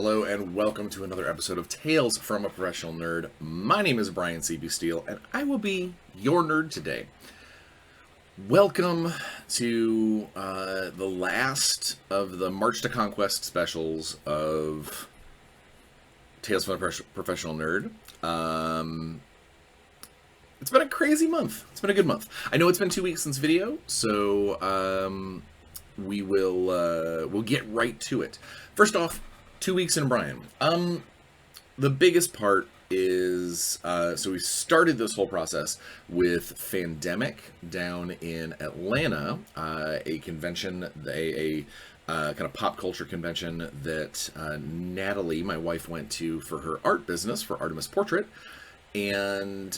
Hello and welcome to another episode of Tales from a Professional Nerd. My name is Bryan Steele and I will be your nerd today. Welcome to the last of the March to Conquest specials of Tales from a Professional Nerd. It's been a crazy month. It's been a good month. I know it's been 2 weeks since video, so we'll get right to it. First off, 2 weeks in Bryan. The biggest part is, so we started this whole process with Fandemic down in Atlanta, a convention, a kind of pop culture convention that Natalie, my wife, went to for her art business, for Artemis Portrait, and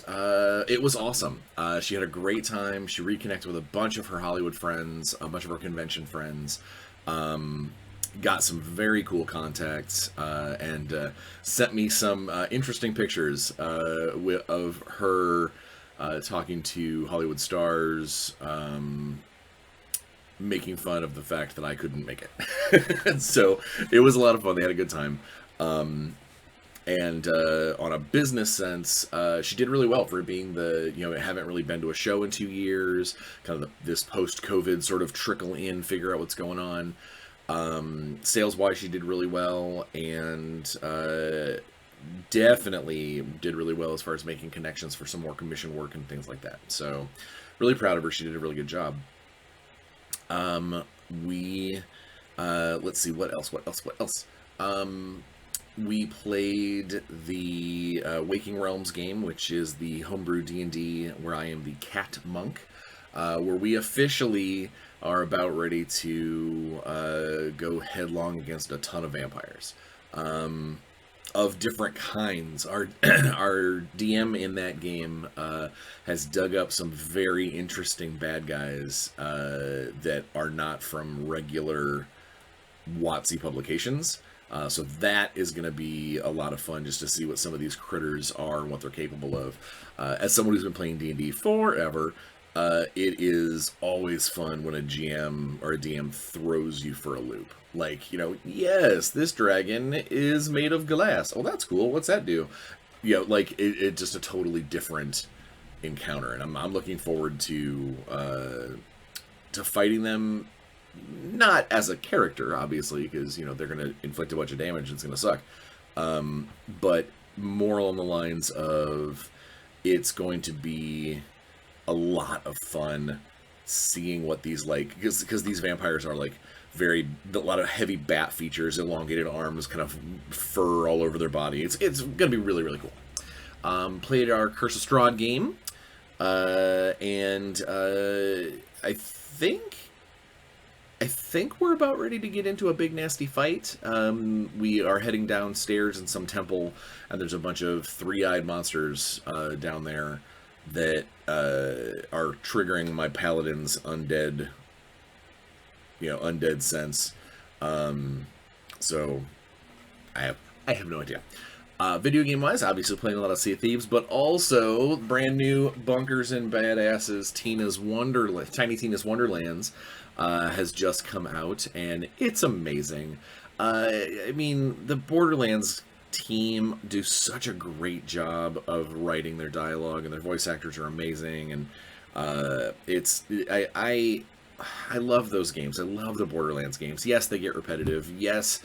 it was awesome. She had a great time. She reconnected with a bunch of her Hollywood friends, a bunch of her convention friends, got some very cool contacts, and sent me some interesting pictures of her talking to Hollywood stars, making fun of the fact that I couldn't make it. So it was a lot of fun. They had a good time. And on a business sense, she did really well for being haven't really been to a show in 2 years, kind of this post-COVID sort of trickle in, figure out what's going on. Sales-wise, she did really well, and definitely did really well as far as making connections for some more commission work and things like that. So, really proud of her. She did a really good job. Let's see, what else? We played the Waking Realms game, which is the homebrew D&D where I am the cat monk, where we officially are about ready to go headlong against a ton of vampires of different kinds. Our DM in that game has dug up some very interesting bad guys that are not from regular WotC publications. So that is going to be a lot of fun, just to see what some of these critters are and what they're capable of. As someone who's been playing D&D forever, it is always fun when a GM or a DM throws you for a loop. Like, yes, this dragon is made of glass. Oh, that's cool. What's that do? Like, it's just a totally different encounter. And I'm looking forward to fighting them. Not as a character, obviously, because, they're going to inflict a bunch of damage and it's going to suck. But more along the lines of, it's going to be a lot of fun seeing what these, because these vampires are, a lot of heavy bat features, elongated arms, kind of fur all over their body. It's going to be really, really cool. Played our Curse of Strahd game, and I think we're about ready to get into a big nasty fight. We are heading downstairs in some temple, and there's a bunch of three-eyed monsters down there that are triggering my paladin's undead sense. So I have no idea. Video game wise, obviously playing a lot of Sea of Thieves, but also brand new Bunkers and Badasses Tiny Tina's Wonderlands has just come out, and it's amazing. I mean, the Borderlands team do such a great job of writing their dialogue, and their voice actors are amazing, and I love those games. I love the Borderlands games. Yes, they get repetitive. Yes,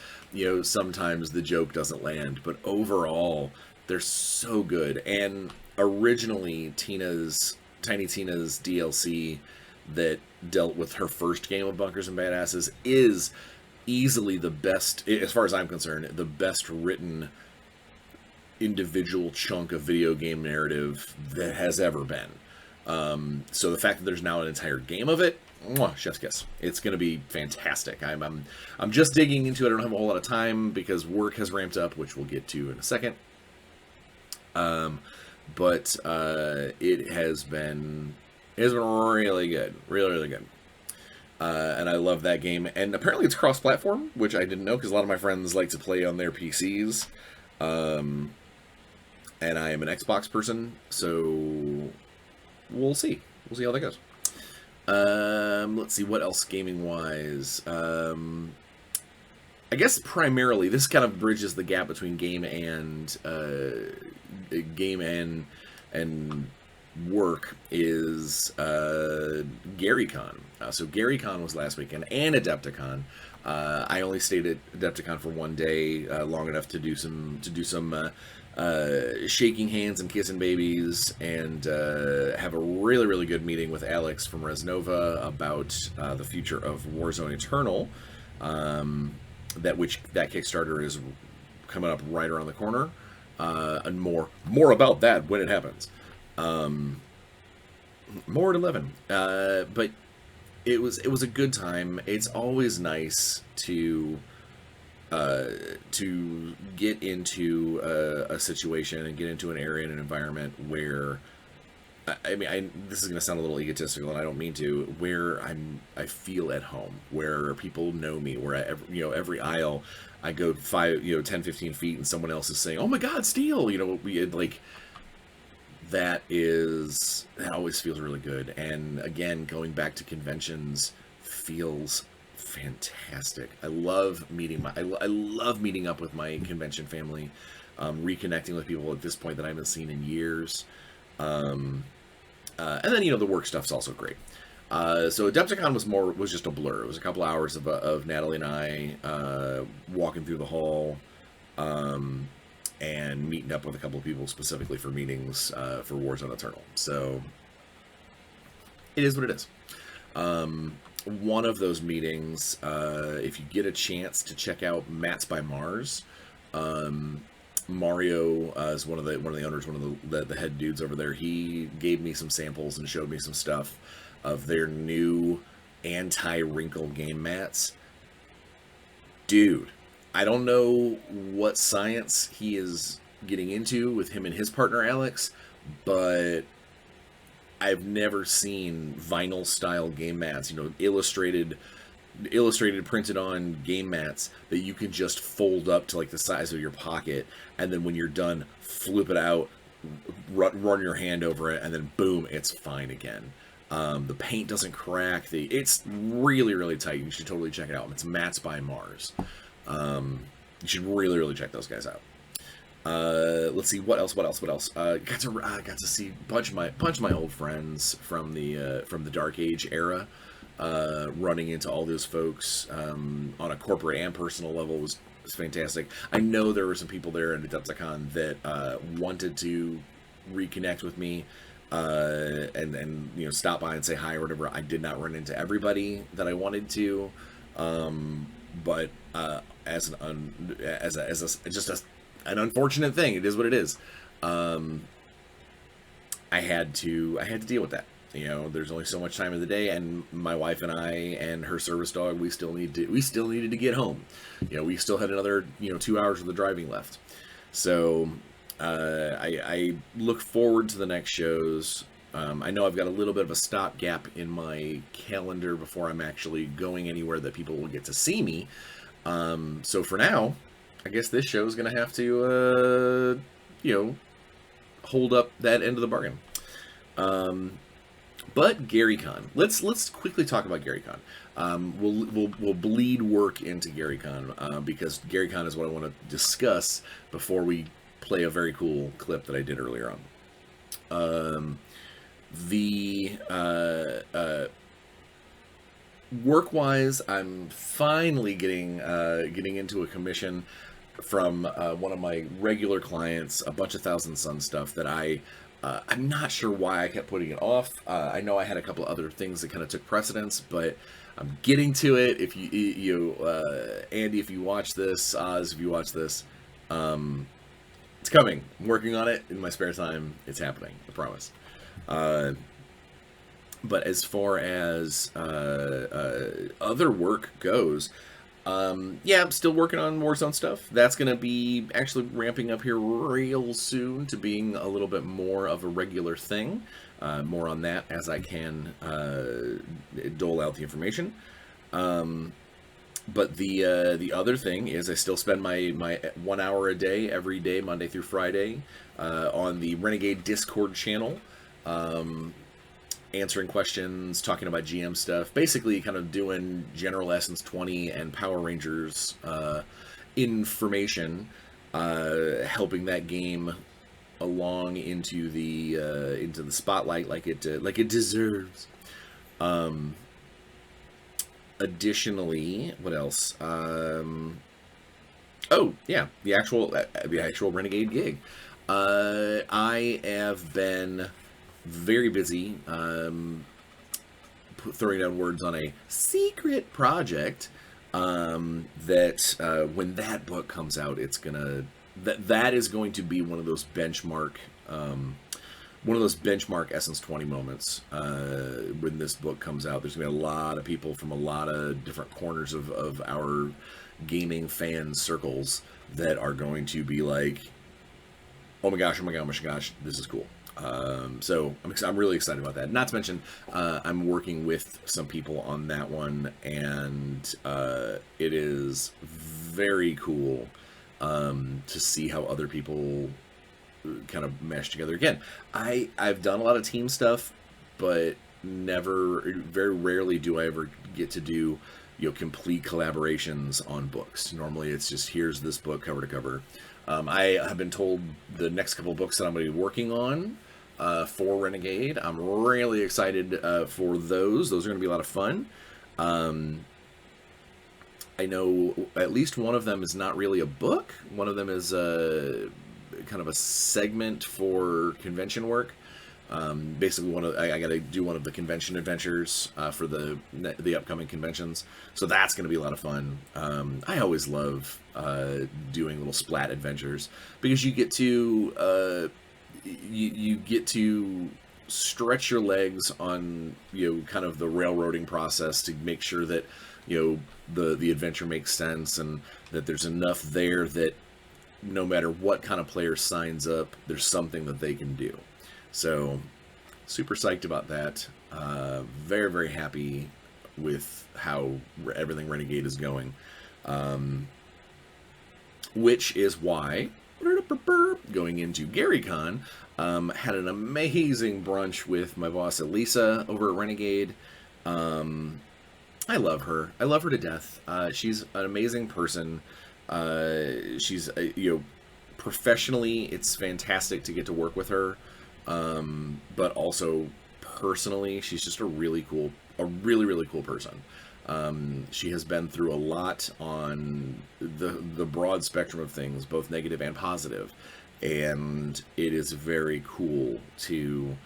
sometimes the joke doesn't land, but overall, they're so good. And originally, Tiny Tina's DLC that dealt with her first game of Bunkers and Badasses is easily the best, as far as I'm concerned, the best written individual chunk of video game narrative that has ever been. So the fact that there's now an entire game of it, chef's kiss. It's going to be fantastic. I'm just digging into it. I don't have a whole lot of time because work has ramped up, which we'll get to in a second. But it has been really good, really good. And I love that game. And apparently it's cross-platform, which I didn't know because a lot of my friends like to play on their PCs. And I am an Xbox person, so we'll see. We'll see how that goes. Let's see, what else gaming-wise? I I guess primarily this kind of bridges the gap between game and work is Garykhan. So Garykhan was last weekend and Adepticon. I only stayed at Adepticon for one day, long enough to do some shaking hands and kissing babies, and have a really, really good meeting with Alex from Resnova about the future of Warzone Eternal. That Kickstarter is coming up right around the corner, and more about that when it happens. More at 11. But it was a good time. It's always nice to get into a situation and get into an area and an environment where, this is going to sound a little egotistical, and I don't mean to, where I feel at home, where people know me, where every aisle I go 10, 15 feet and someone else is saying, "Oh my God, Steele!" That always feels really good. And again, going back to conventions feels fantastic. I love meeting up with my convention family, reconnecting with people at this point that I haven't seen in years. And then the work stuff's also great. So Adepticon was just a blur. It was a couple hours of Natalie and I walking through the hall, and meeting up with a couple of people specifically for meetings for Warzone Eternal. So it is what it is. One of those meetings, if you get a chance to check out Mats by Mars, Mario is one of the owners, one of the head dudes over there. He gave me some samples and showed me some stuff of their new anti-wrinkle game mats. Dude, I don't know what science he is getting into with him and his partner Alex, but I've never seen vinyl style game mats, illustrated printed on game mats that you can just fold up to like the size of your pocket, and then when you're done, flip it out, run your hand over it, and then boom, it's fine again. The paint doesn't crack. It's really, really tight. You should totally check it out. It's Mats by Mars. You should really, really check those guys out. Let's see what else. Got to see a bunch of my old friends from the Dark Age era. Running into all those folks on a corporate and personal level was fantastic. I know there were some people there at Adepticon that wanted to reconnect with me, and stop by and say hi or whatever. I did not run into everybody that I wanted to, but as an unfortunate thing, it is what it is. I had to deal with that. There's only so much time of the day, and my wife and I and her service dog, we still needed to get home. We still had another 2 hours of the driving left. So I look forward to the next shows. I know I've got a little bit of a stopgap in my calendar before I'm actually going anywhere that people will get to see me. So for now, I guess this show is going to have to, hold up that end of the bargain. But Garykhan, let's quickly talk about Garykhan. We'll bleed work into Garykhan, because Garykhan is what I want to discuss before we play a very cool clip that I did earlier on. Work-wise, I'm finally getting into a commission from one of my regular clients, a bunch of Thousand Sun stuff that I'm not sure why I kept putting it off. I know I had a couple of other things that kind of took precedence, but I'm getting to it. If Andy, if you watch this, Oz, if you watch this, it's coming. I'm working on it in my spare time. It's happening. I promise. But as far as other work goes, I'm still working on Warzone stuff. That's going to be actually ramping up here real soon to being a little bit more of a regular thing. More on that as I can dole out the information. But the other thing is I still spend my 1 hour a day, every day, Monday through Friday, on the Renegade Discord channel. answering questions, talking about GM stuff, basically kind of doing General Essence 20 and Power Rangers information, helping that game along into the spotlight like it deserves. Additionally, what else? Oh yeah, the actual Renegade gig. I have been very busy throwing down words on a secret project that when that book comes out, it's gonna that is going to be one of those benchmark Essence 20 moments when this book comes out. There's gonna be a lot of people from a lot of different corners of our gaming fan circles that are going to be like, oh my gosh, this is cool. So I'm really excited about that. Not to mention, I'm working with some people on that one, and it is very cool to see how other people kind of mesh together. Again, I've done a lot of team stuff, but very rarely do I ever get to do complete collaborations on books. Normally it's just, here's this book cover to cover. I have been told the next couple of books that I'm going to be working on for Renegade. I'm really excited for those. Those are going to be a lot of fun. I know at least one of them is not really a book. One of them is kind of a segment for convention work. Basically, I got to do one of the convention adventures for the upcoming conventions, so that's going to be a lot of fun. I always love doing little splat adventures because you get to you get to stretch your legs on kind of the railroading process to make sure that the adventure makes sense and that there's enough there that no matter what kind of player signs up, there's something that they can do. So, super psyched about that. Very, very happy with how everything Renegade is going. Which is why, going into Garykhan, had an amazing brunch with my boss Elisa over at Renegade. I love her. I love her to death. She's an amazing person. She's, professionally, it's fantastic to get to work with her. But also personally, she's just a really, really cool person. She has been through a lot on the broad spectrum of things, both negative and positive. And it is very cool to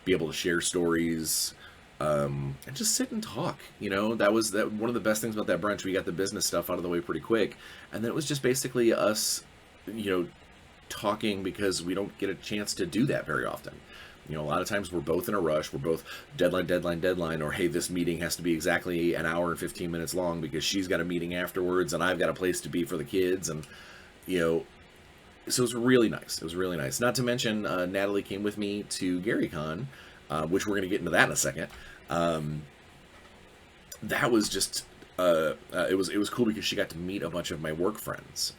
be able to share stories, and just sit and talk. That was one of the best things about that brunch. We got the business stuff out of the way pretty quick. And then it was just basically us, talking, because we don't get a chance to do that very often. A lot of times we're both in a rush. We're both deadline, or hey, this meeting has to be exactly an hour and 15 minutes long because she's got a meeting afterwards and I've got a place to be for the kids. And, so it was really nice. It was really nice. Not to mention, Natalie came with me to Garykhan, which we're going to get into that in a second. That was just... it was cool because she got to meet a bunch of my work friends,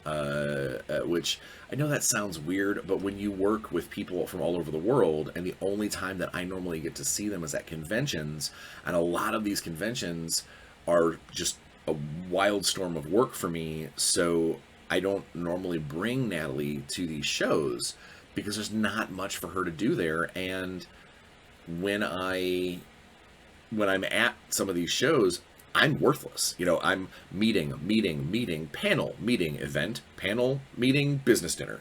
which I know that sounds weird, but when you work with people from all over the world, and the only time that I normally get to see them is at conventions, and a lot of these conventions are just a wild storm of work for me, so I don't normally bring Natalie to these shows because there's not much for her to do there. And when I'm at some of these shows, I'm worthless. I'm meeting, panel, meeting, event, panel, meeting, business dinner.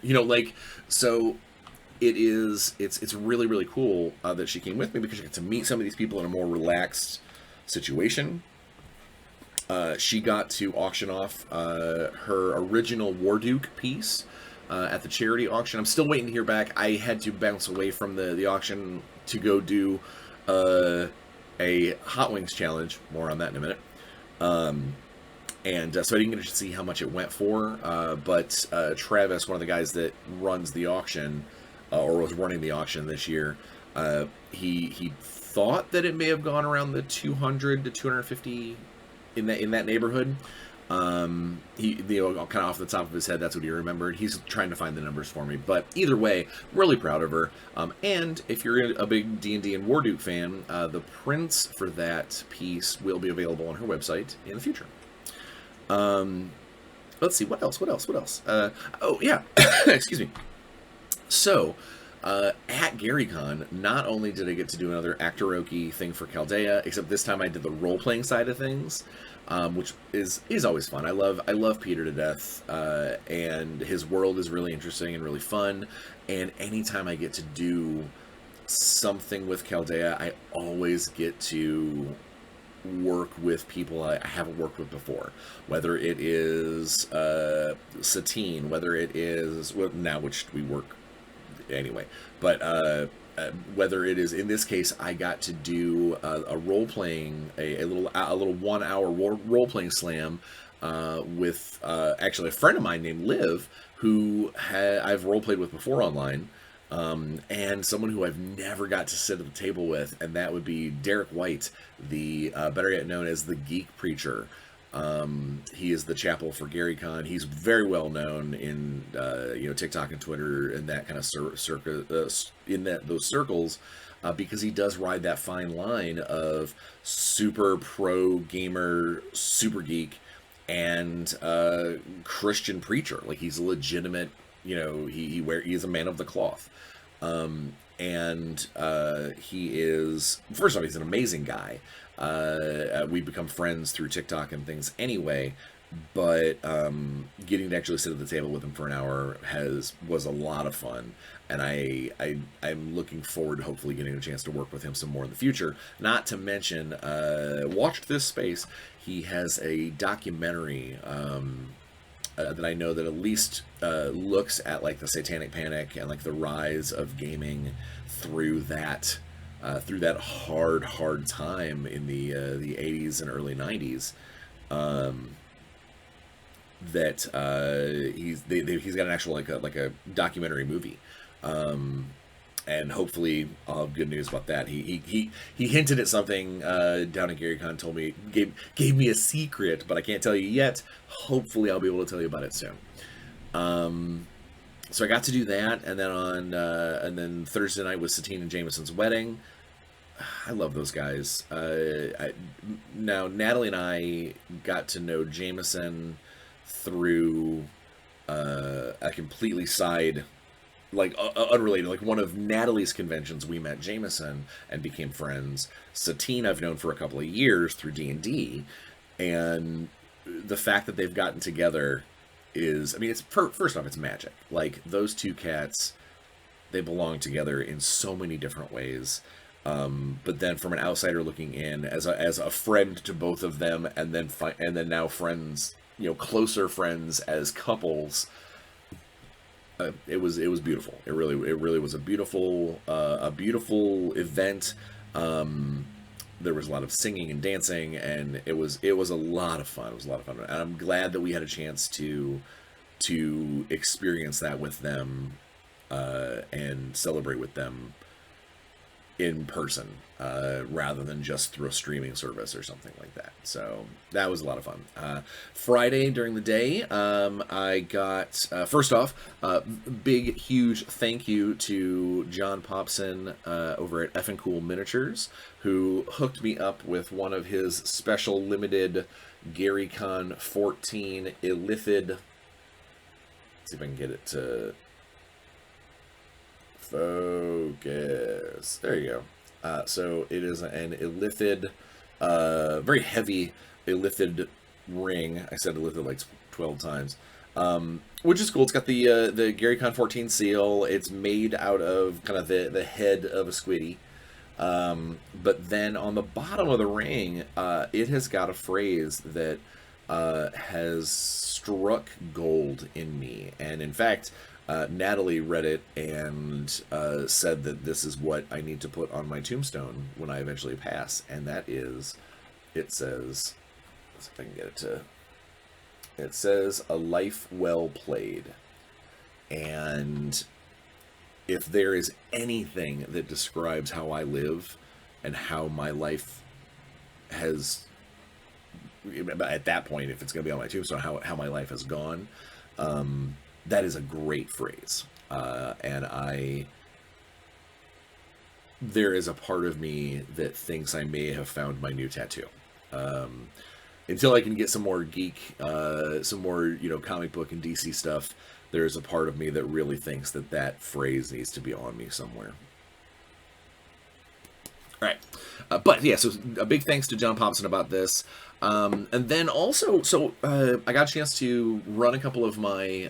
So it's really, really cool that she came with me because she got to meet some of these people in a more relaxed situation. She got to auction off her original Warduke piece at the charity auction. I'm still waiting to hear back. I had to bounce away from the auction to go do a Hot Wings challenge. More on that in a minute. So I didn't get to see how much it went for, but Travis, one of the guys that runs the auction, or was running the auction this year, he thought that it may have gone around the 200 to 250 in that neighborhood. He, kind of off the top of his head, that's what he remembered. He's trying to find the numbers for me, but either way, really proud of her. And if you're a big D&D and Warduke fan, the prints for that piece will be available on her website in the future. Let's see, what else? Oh yeah, excuse me. So, at Garykhan, not only did I get to do another Actoroki thing for Chaldea, except this time I did the role-playing side of things, which is always fun. I love Peter to death, and his world is really interesting and really fun. And anytime I get to do something with Chaldea, I always get to work with people I haven't worked with before, whether it is Satine, whether it is, well, now which we work anyway, but whether it is, in this case, I got to do a role playing, a little 1 hour role playing slam with actually a friend of mine named Liv, who I've role played with before online. And someone who I've never got to sit at the table with, and that would be Derek White, the better yet known as the Geek Preacher. He is the chapel for Garykhan. He's very well known in TikTok and Twitter and that kind of those circles, because he does ride that fine line of super pro gamer, super geek, and Christian preacher. Like, he's a legitimate, he is a man of the cloth. And he is, first off, he's an amazing guy. We've become friends through TikTok and things anyway, but getting to actually sit at the table with him for an hour was a lot of fun, and I'm looking forward to hopefully getting a chance to work with him some more in the future. Not to mention, watched this space, he has a documentary that I know that at least looks at like the Satanic Panic and like the rise of gaming through that hard time in the 80s and early 90s. He's got an actual like a documentary movie. And hopefully I'll have good news about that. He hinted at something down at Garykhan, told me, gave me a secret, but I can't tell you yet. Hopefully I'll be able to tell you about it soon. So I got to do that, and then and then Thursday night was Satine and Jameson's wedding. I love those guys. Now Natalie and I got to know Jameson through a completely side, like unrelated, like one of Natalie's conventions. We met Jameson and became friends. Satine I've known for a couple of years through D&D, and the fact that they've gotten together is, I mean, it's first off, it's magic. Like, those two cats, they belong together in so many different ways. But then from an outsider looking in, as a friend to both of them, and then now friends, closer friends as couples. It was beautiful. It really was a beautiful event. There was a lot of singing and dancing, and it was a lot of fun. It was a lot of fun, and I'm glad that we had a chance to experience that with them, and celebrate with them in person, rather than just through a streaming service or something like that. So that was a lot of fun. Friday during the day, I got, first off, big, huge thank you to John Popson over at Effin' Cool Miniatures, who hooked me up with one of his special limited Garykhan 14 Illithid. Let's see if I can get it to focus. There you go. So it is an Illithid, very heavy Illithid ring. I said Illithid like 12 times, which is cool. It's got the Garykhan 14 seal. It's made out of kind of the head of a squiddy. But then on the bottom of the ring, it has got a phrase that has struck gold in me. And in fact, Natalie read it and said that this is what I need to put on my tombstone when I eventually pass. And that is, it says, let's see if I can get it to, it says, "A life well played." And if there is anything that describes how I live and how my life has at that point, if it's going to be on my tombstone, how my life has gone. That is a great phrase. And there is a part of me that thinks I may have found my new tattoo. Until I can get some more geek, some more, comic book and DC stuff, there's a part of me that really thinks that phrase needs to be on me somewhere. All right. But yeah, so a big thanks to John Popson about this. And then also, I got a chance to run a couple of my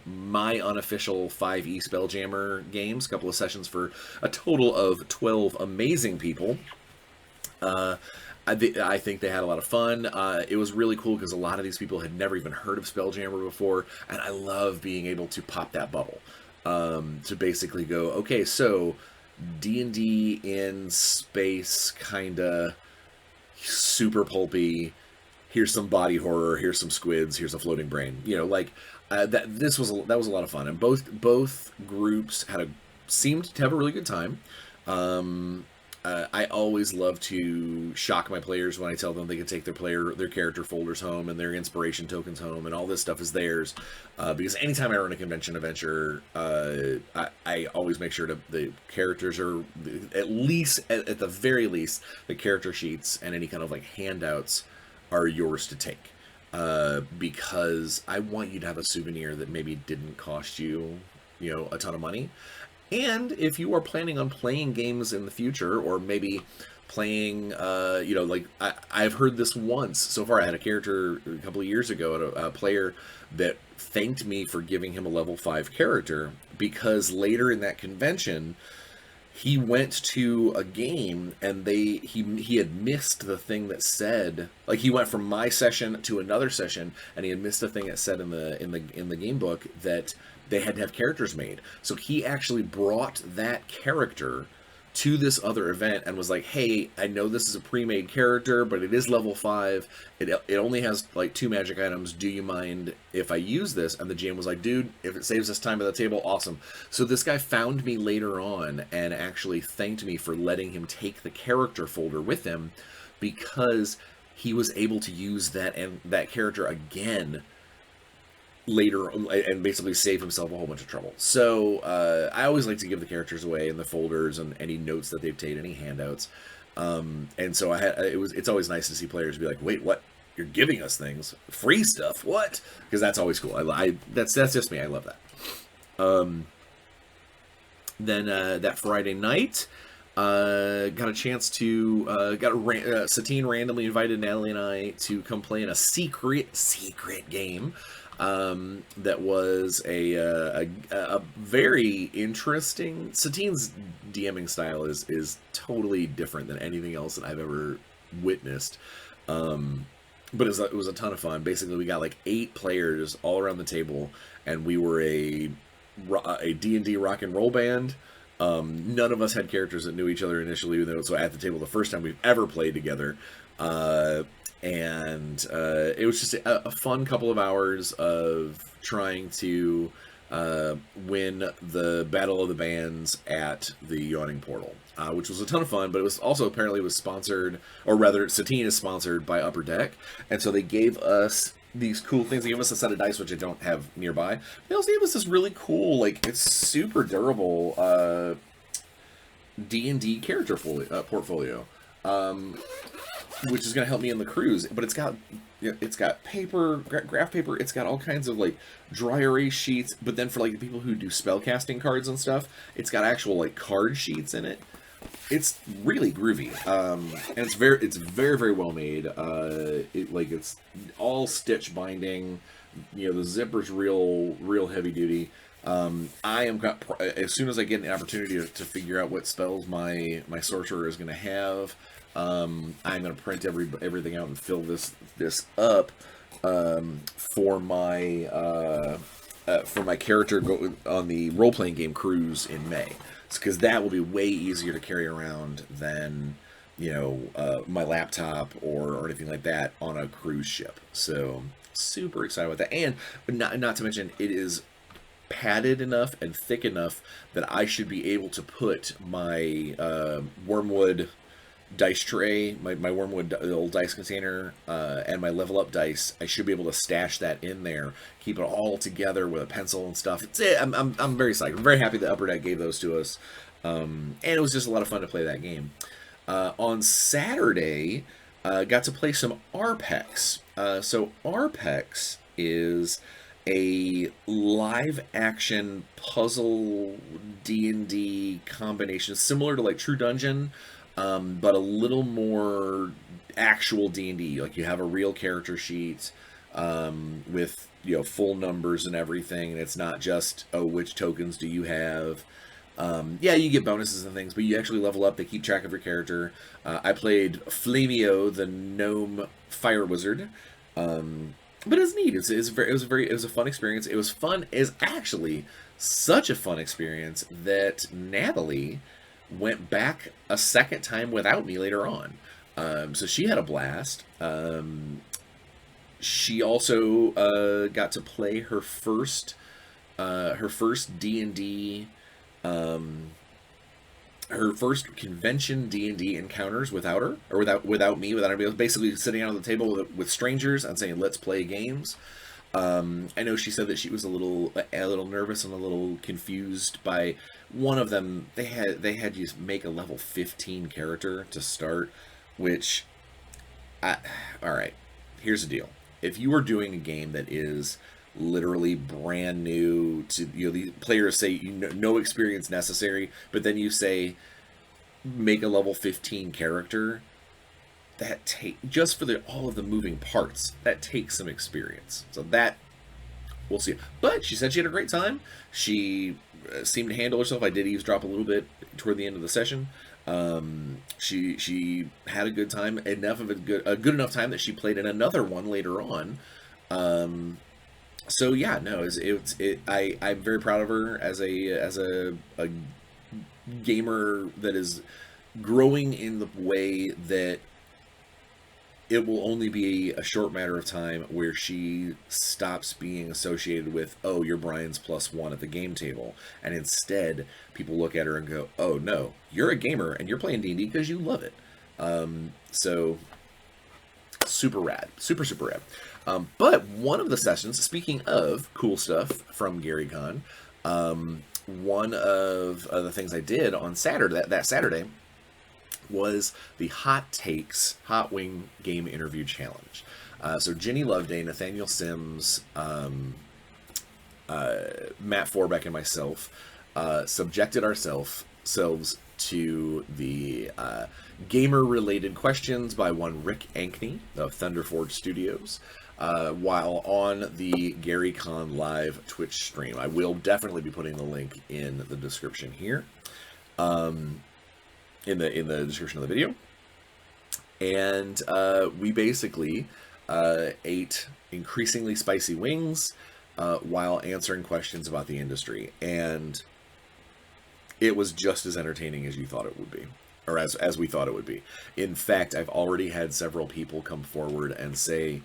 my unofficial 5e Spelljammer games, a couple of sessions for a total of 12 amazing people. I think they had a lot of fun. It was really cool because a lot of these people had never even heard of Spelljammer before, and I love being able to pop that bubble. To basically go, okay, so D&D in space, kinda super pulpy. Here's some body horror. Here's some squids. Here's a floating brain. That was a lot of fun, and both groups seemed to have a really good time. I always love to shock my players when I tell them they can take their character folders home and their inspiration tokens home, and all this stuff is theirs. Because anytime I run a convention adventure, I always make sure the characters are at the very least, the character sheets and any kind of handouts are yours to take. Because I want you to have a souvenir that maybe didn't cost you, a ton of money. And if you are planning on playing games in the future, or maybe playing, I've heard this once so far. I had a character a couple of years ago, a player that thanked me for giving him a level 5 character, because later in that convention, he went to a game and he had missed the thing that said, he went from my session to another session, and he had missed the thing that said in the game book that they had to have characters made. So he actually brought that character to this other event and was like, hey, I know this is a pre-made character, but it is level 5. It only has 2 magic items. Do you mind if I use this? And the GM was like, dude, if it saves us time at the table, awesome. So this guy found me later on and actually thanked me for letting him take the character folder with him, because he was able to use that character again later and basically save himself a whole bunch of trouble. So I always like to give the characters away in the folders and any notes that they've taken, any handouts. And so it's always nice to see players be like, wait, what? You're giving us things, free stuff? What? Because that's always cool. That's just me. I love that. Then that Friday night, got a chance to Satine randomly invited Natalie and I to come play in a secret game. That was a very interesting. Satine's DMing style is totally different than anything else that I've ever witnessed. But it was a ton of fun. Basically, we got 8 players all around the table, and we were a D&D rock and roll band. None of us had characters that knew each other initially, so at the table the first time we've ever played together. And it was just a fun couple of hours of trying to win the Battle of the Bands at the Yawning Portal, which was a ton of fun, but it was also apparently sponsored, or rather Satine is sponsored by Upper Deck, and so they gave us these cool things. They gave us a set of dice, which I don't have nearby. They also gave us this really cool, it's super durable D&D character portfolio. Which is going to help me in the cruise, but it's got paper, graph paper. It's got all kinds of dry erase sheets. But then for the people who do spellcasting cards and stuff, it's got actual card sheets in it. It's really groovy, and it's very very well made. It's all stitch binding. The zipper's real heavy duty. As soon as I get an opportunity to figure out what spells my sorcerer is going to have. I'm going to print everything out and fill this up for my character on the role-playing game cruise in May, because that will be way easier to carry around than my laptop or anything like that on a cruise ship. So super excited about that, and not to mention it is padded enough and thick enough that I should be able to put my Wormwood dice tray, my wormwood old dice container, and my level up dice. I should be able to stash that in there, keep it all together with a pencil and stuff. I'm very psyched. I'm very happy that Upper Deck gave those to us, and it was just a lot of fun to play that game. On Saturday, got to play some Rpex. So Rpex is a live action puzzle D&D combination similar to like True Dungeon, but a little more actual D&D. Like, you have a real character sheet, with, you know, full numbers and everything, and it's not just, oh, which tokens do you have. Yeah, you get bonuses and things, but you actually level up. They keep track of your character. I played Flamio, the gnome fire wizard. But it's neat. It was a fun experience. It was fun. Is actually such a fun experience that Natalie went back a second time without me later on. So she had a blast. She also got to play her first D&D, her first convention D&D encounters without her, or without me, without anybody else, basically sitting out at the table with strangers and saying, let's play games. I know she said that she was a little nervous and a little confused by one of them. They had you make a level 15 character to start, which, all right, here's the deal. If you are doing a game that is literally brand new to, you know, the players say, you know, no experience necessary, but then you say make a level 15 character, that take just for all of the moving parts, that takes some experience. So that, we'll see. But she said she had a great time. She seemed to handle herself. I did eavesdrop a little bit toward the end of the session. She had a good time, enough of a good enough time that she played in another one later on. So yeah, no, I'm very proud of her as a gamer that is growing in the way that it will only be a short matter of time where she stops being associated with, oh, you're Bryan's +1 at the game table, and instead people look at her and go, oh no, you're a gamer and you're playing D&D because you love it. So super rad, super rad. But one of the sessions, speaking of cool stuff from Garykhan, one of the things I did on Saturday, that Saturday, was the Hot Wing Game Interview Challenge. So Ginny Loveday, Nathaniel Sims, Matt Forbeck, and myself subjected ourselves to the gamer-related questions by one Rick Ankney of Thunderforge Studios, while on the Garykhan live Twitch stream. I will definitely be putting the link in the description here, in the description of the video. And we basically ate increasingly spicy wings while answering questions about the industry, and it was just as entertaining as you thought it would be, or as we thought it would be. In fact, I've already had several people come forward and say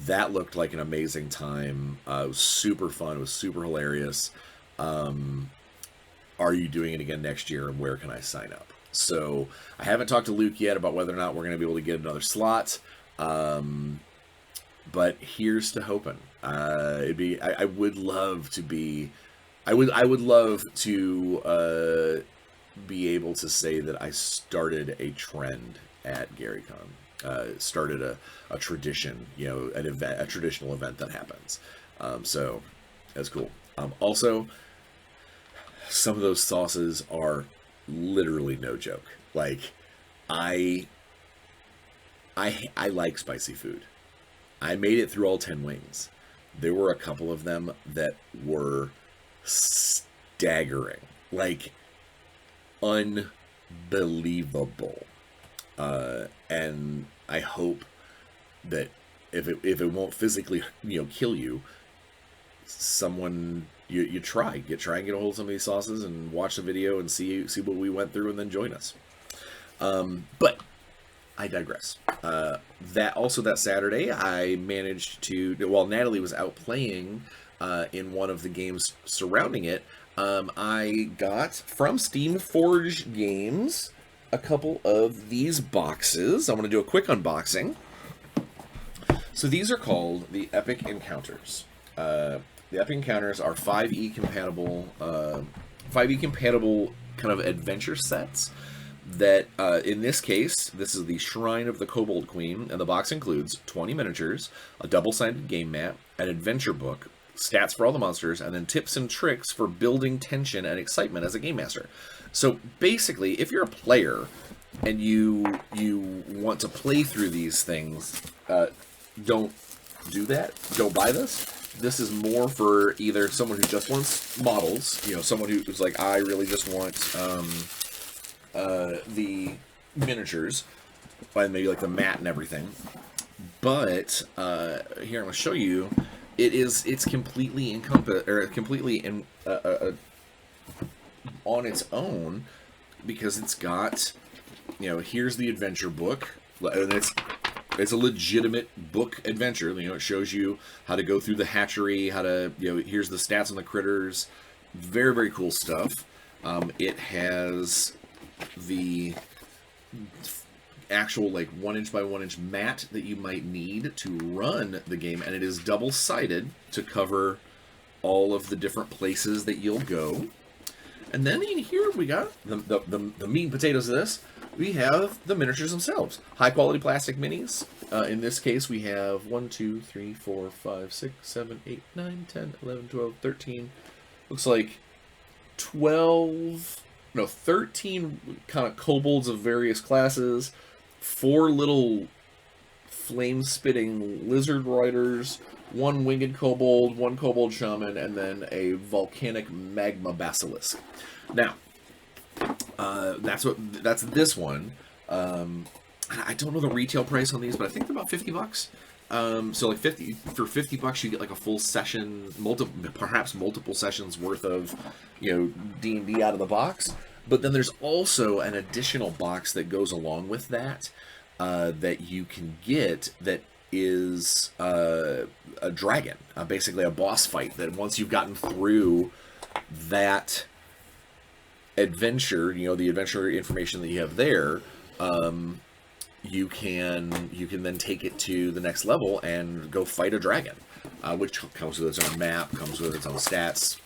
that looked like an amazing time. It was super fun. It was super hilarious. Are you doing it again next year, and where can I sign up? So I haven't talked to Luke yet about whether or not we're going to be able to get another slot. But here's to hoping. I would love to be. I would love to be able to say that I started a trend at Garykhan. Started a tradition, you know, a traditional event that happens. So that's cool. Also, some of those sauces are literally no joke. Like, I like spicy food. I made it through all 10 wings. There were a couple of them that were staggering, like unbelievable. And I hope that if it won't physically, you know, kill you, someone you try and get a hold of some of these sauces and watch the video and see what we went through, and then join us. But I digress. That Saturday, I managed to, while Natalie was out playing in one of the games surrounding it, I got from Steam Forge Games a couple of these boxes. I'm going to do a quick unboxing. So these are called the Epic Encounters. The Epic Encounters are 5e compatible, 5e compatible kind of adventure sets. That in this case, this is the Shrine of the Kobold Queen, and the box includes 20 miniatures, a double-sided game mat, an adventure book, stats for all the monsters, and then tips and tricks for building tension and excitement as a game master. So basically, if you're a player and you want to play through these things, don't do that. Don't buy this. This is more for either someone who just wants models, someone who's like, I really just want the miniatures, and maybe like the mat and everything. But here I'm going to show you. It's completely on its own, because it's got, here's the adventure book, and it's a legitimate book adventure. It shows you how to go through the hatchery, how to, here's the stats on the critters. Very, very cool stuff. It has the actual 1" by 1" mat that you might need to run the game, and it is double-sided to cover all of the different places that you'll go. And then in here we got the meat and potatoes of this. We have the miniatures themselves. High-quality plastic minis. In this case, we have 1, 2, 3, 4, 5, 6, 7, 8, 9, 10, 11, 12, 13. Looks like 13 kind of kobolds of various classes, 4 little flame-spitting lizard riders, 1 winged kobold, 1 kobold shaman, and then a volcanic magma basilisk. Now, that's this one. I don't know the retail price on these, but I think they're about $50. So for $50 you get a full session, perhaps multiple sessions worth of D&D out of the box. But then there's also an additional box that goes along with that that you can get, that is a dragon, basically a boss fight, that once you've gotten through that adventure, the adventure information that you have there, you can then take it to the next level and go fight a dragon, which comes with its own map, comes with its own stats,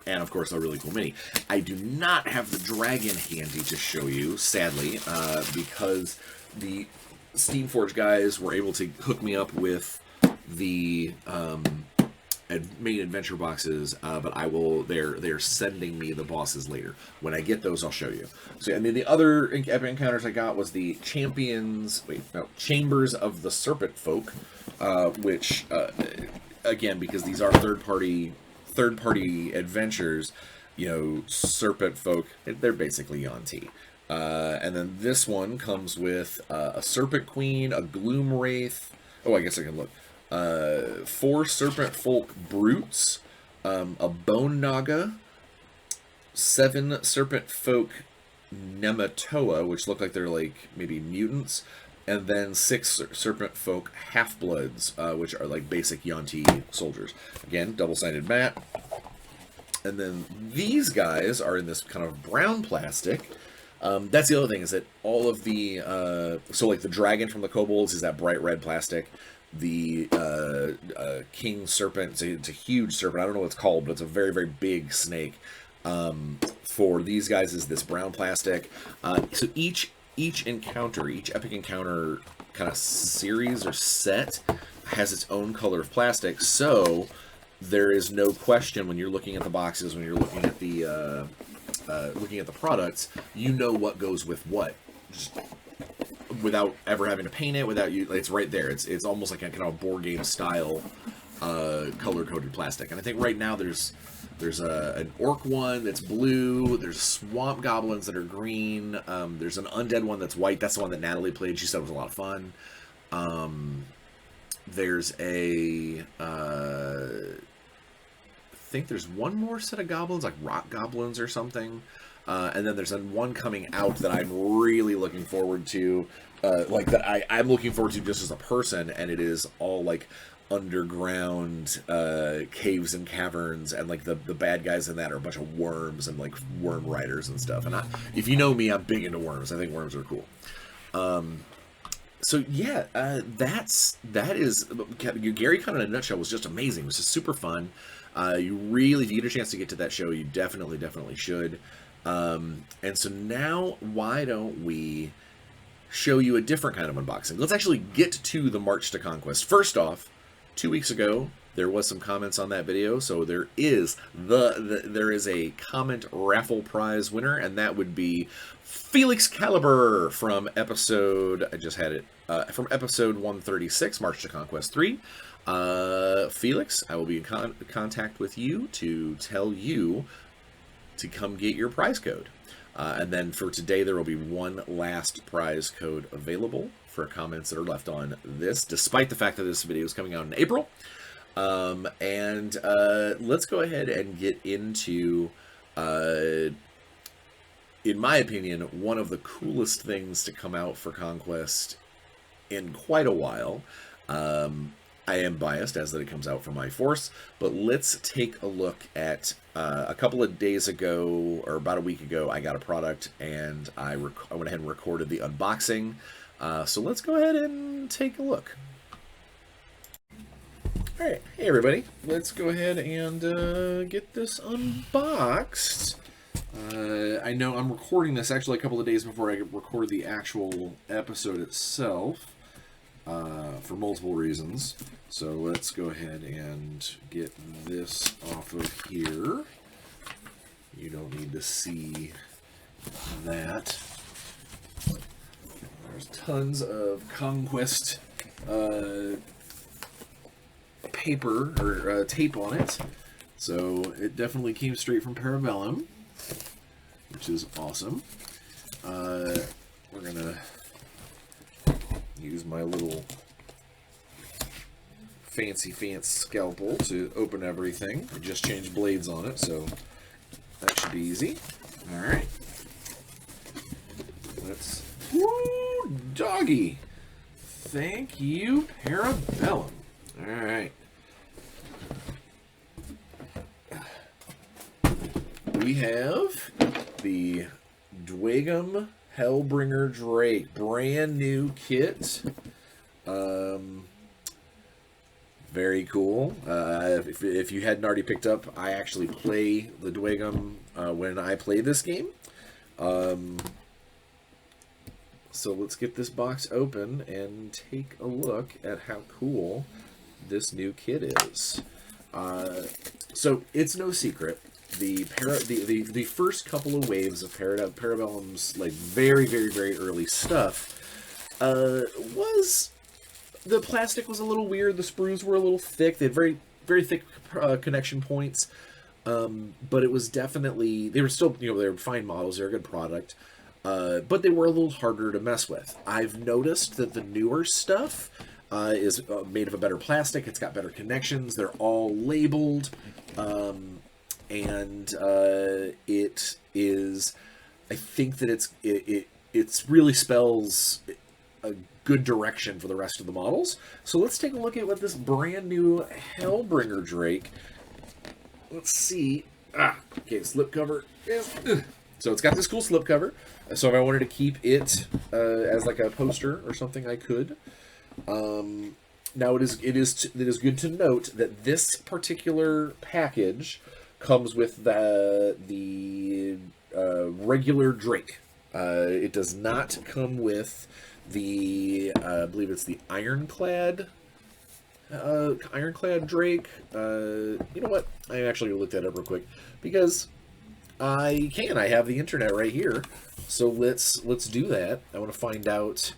and of course a really cool mini. I do not have the dragon handy to show you, sadly, because the Steamforge guys were able to hook me up with the main adventure boxes, but they're sending me the bosses later. When I get those, I'll show you. So, and then the other Epic Encounters I got was the Chambers of the Serpent Folk, which, again, because these are third-party adventures, Serpent Folk, they're basically Yuan-Ti. And then this one comes with a Serpent Queen, a Gloom Wraith. Oh, I guess I can look. 4 Serpent Folk Brutes, a Bone Naga, 7 Serpent Folk Nematoa, which look like they're maybe mutants, and then 6 Serpent Folk Half-Bloods, which are basic Yuan-Ti soldiers. Again, double-sided mat. And then these guys are in this kind of brown plastic. That's the other thing, is that all of the the dragon from the kobolds is that bright red plastic. The king serpent, it's a huge serpent, I don't know what it's called, but it's a very, very big snake. For these guys is this brown plastic. So each encounter, each epic encounter kind of series or set has its own color of plastic, so there is no question when you're looking at the boxes, when you're looking at the products, what goes with what, just without ever having to paint it, it's right there. It's almost like a kind of board game style color-coded plastic. And I think right now there's an orc one that's blue, there's swamp goblins that are green, there's an undead one that's white. That's the one that Natalie played. She said it was a lot of fun. There's I think there's one more set of goblins, like rock goblins or something. And then there's one coming out that I'm really looking forward to, I'm looking forward to just as a person, and it is all underground caves and caverns, and like the bad guys in that are a bunch of worms and like worm riders and stuff. And if you know me, I'm big into worms. I think worms are cool. So yeah, that is Garykhan in a nutshell. Was just amazing. It was just super fun. You really, if you get a chance to get to that show, you definitely should. And so now, why don't we show you a different kind of unboxing? Let's actually get to the March to Conquest. First off, 2 weeks ago, there was some comments on that video, so there is there is a comment raffle prize winner, and that would be Felix Caliber from episode, I just had it, from episode 136, March to Conquest 3. Felix, I will be in contact with you to tell you to come get your prize code. And then for today, there will be one last prize code available for comments that are left on this, despite the fact that this video is coming out in April. Let's go ahead and get into, in my opinion, one of the coolest things to come out for Conquest in quite a while. I am biased as that it comes out for my force, but let's take a look at a couple of days ago, or about a week ago, I got a product, and I went ahead and recorded the unboxing. So let's go ahead and take a look. All right, hey everybody, let's go ahead and get this unboxed. I know I'm recording this actually a couple of days before I record the actual episode itself, for multiple reasons. So let's go ahead and get this off of here. You don't need to see that. There's tons of Conquest paper or tape on it, so it definitely came straight from Parabellum, which is awesome. We're gonna use my little fancy scalpel to open everything. I just changed blades on it, so that should be easy. All right, let's. Woo, doggy! Thank you, Parabellum. All right. We have the Dwagum Hellbringer Drake, brand new kit. Very cool. If you hadn't already picked up, I actually play the Dwagum when I play this game. So let's get this box open and take a look at how cool this new kit is. So it's no secret, the first couple of waves of Parabellum's like very early stuff was, the plastic was a little weird, the sprues were a little thick, they had very thick connection points, but it was definitely, they were still, you know, they were fine models, they're a good product, but they were a little harder to mess with. I've noticed that the newer stuff is made of a better plastic, it's got better connections, they're all labeled, and it is, I think that it's really spells a good direction for the rest of the models. So let's take a look at what this brand new Hellbringer Drake, let's see, okay, slipcover is, so it's got this cool slipcover, so if I wanted to keep it as like a poster or something, I could. Now it is good to note that this particular package comes with the regular Drake. It does not come with the I believe it's the ironclad Drake. You know what? I actually looked that up real quick because I have the internet right here. So let's do that. I want to find out.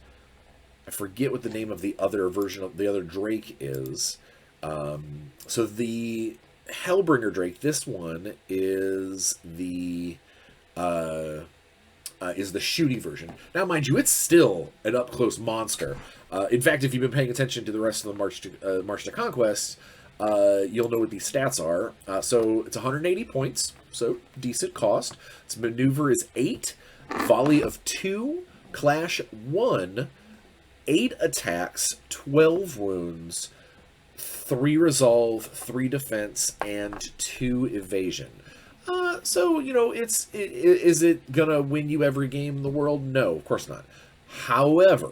I forget what the name of the other version of the other Drake is. So the Hellbringer Drake, this one is the shooty version. Now, mind you, it's still an up-close monster. In fact, if you've been paying attention to the rest of the March to Conquest, you'll know what these stats are. So it's 180 points, so decent cost. Its maneuver is 8, volley of 2, clash 1, 8 attacks, 12 wounds, 3 resolve, 3 defense, and 2 evasion. So, you know, is it gonna win you every game in the world? No, of course not. However,